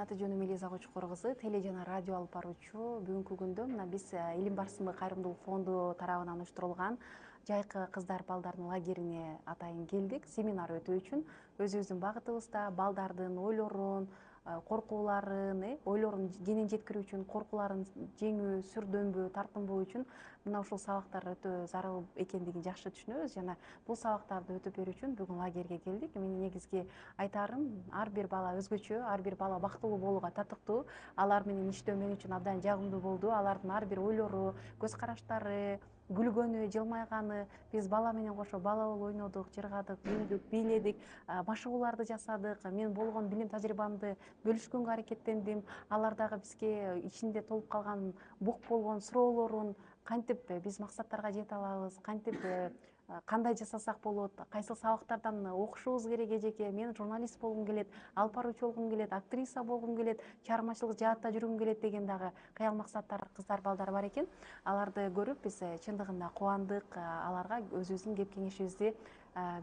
аты жөнүм Элиза Кочкор кызы, теле жана радио алып баруучу. Бүгүнкү күндө мына биз Илим барысымы кайрымдуулук фонду тарабынан уюштурулган жайкы кыздар балдардын лагерине атайын келдик семинар өтүү үчүн. Өзүбүздүн багытыбызда балдардын ойлорун, коркууларын, ойлорун кенен жеткирүү үчүн, коркууларын жеңүү, сүрдөнбөө, тартынбоо үчүн мына ушул сабактар өтө зарыл экендигин жакшы түшүнөбүз жана бул сабактарды өтүп берүү үчүн бүгүн лагерге келдик. Менин негизги айтарым, ар бир бала өзгөчө, ар бир бала бактылуу болууга татыктуу. Алар менен иштөө мен үчүн абдан жагымдуу болду. Алардын ар бир ойлору, көз караштары, күлгөнү, жылмайганы, биз бала менен кошо бала болуп ойнодук, жыргадык, күлдүк, бийледик, машыгууларды жасадык. Мен болгон билим тажрыйбамды бөлүшкөнгө аракеттендим. Алар дагы бизге ичинде толуп калган бук болгон суроолорун кантип биз максаттарга жете алабыз, кантип кандай жасасак болот, кайсыл сабактардан окушубуз керек эжеке, мен журналист болгум келет, алып баруучу болгум келет, актриса болгум келет, чыгармачылык жаатта жүргүм келет деген дагы каял максаттар кыздар балдар бар экен. Аларды көрүп биз чындыгында кубандык, аларга өзүбүздүн кеп кеңешибизди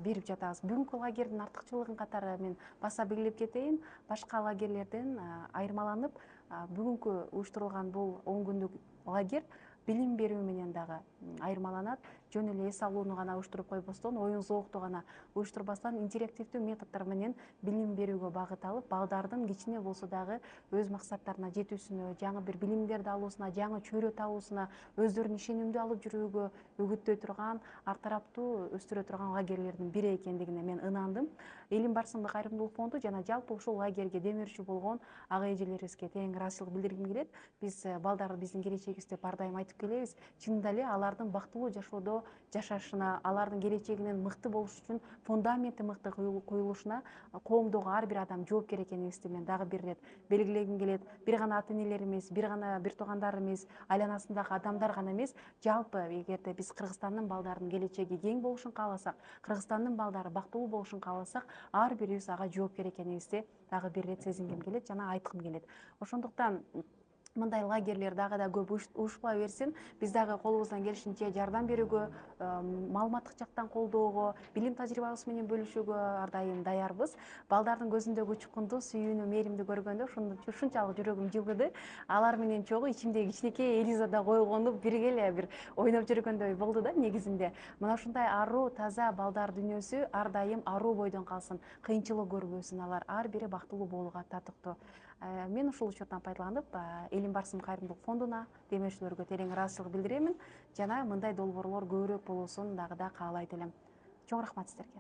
берип жатабыз. Бүгүнкү лагердин артыкчылыгын катары мен баса белгилеп кетейин. Башка лагерлерден айырмаланып, бүгүнкү уюштурулган бул 10 күндүк лагерь билим берүү менен дагы айырмаланат. Жөн эле эс алууну гана уюштуруп койбостон, оюн зоокту гана уюштурбастан интерактивдүү методдор менен билим берүүгө багыт алып, балдардын кичине болсо дагы өз максаттарына жетүүсүнө, жаңы бир билимдерди алуусуна, жаңы чөйрө табуусуна, өздөрүн ишенимдүү алып жүрүүгө үгүттөй турган, ар тараптуу өстүрө турган лагерлердин бири экендигине мен ынандым. Илим барысымы кайрымдуулук фонду жана жалпы ушул лагерге демөөрчү болгон ага эжелерибизге терең ыраазычылык билдиргим келет. Биз балдар биздин келечегибиз деп ар дайым айтып келебиз. Чынында эле алардын бактылуу жашоодо жашашына, алардын келечегинин мыкты болуш үчүн фундаменти мыкты куюлушуна коомдогу ар бир адам жоопкер экенибизди мен дагы бир ирет белгилегим келет. Бир гана ата энелер эмес, бир гана бир туугандар эмес, айланасындагы адамдар гана эмес, жалпы эгерде биз Кыргызстандын балдарынын келечеги кең болушун кааласак, Кыргызстандын балдары бактылуу болушун кааласак, ар бирибиз ага жоопкер экенибизди дагы бир ирет сезингим келет жана айткым келет. Ошондуктан мындай лагерлер дагы да көп уюштурула берсин. Биз дагы колубуздан келишинче жардам берүүгө, маалыматтык жактан колдоого, билим тажрыйбабыз менен бөлүшүүгө ар дайым даярбыз. Балдардын көзүндөгү учкунду, сүйүүнү, мээримди көргөндө ушунчалык жүрөгүм жылгыды. Алар менен чогуу ичимдеги кичинекей Элиза да койгонуп, бирге эле бир ойноп жүргөндөй болду да негизинде. Мына ушундай аруу, таза балдар дүйнөсү ар дайым аруу бойдон калсын, кыйынчылык көрбөсүн. Алар ар бири бактылуу болууга татыктуу. Мен ушул учурдан пайдаланып, Илим барысымы кайрымдуулук фондуна, демөөрчүлөргө терең ыраазычылык билдиремин жана мындай долбоорлор көбүрөөк болуусун дагы да каалайт элем. Чоң рахмат сиздерге.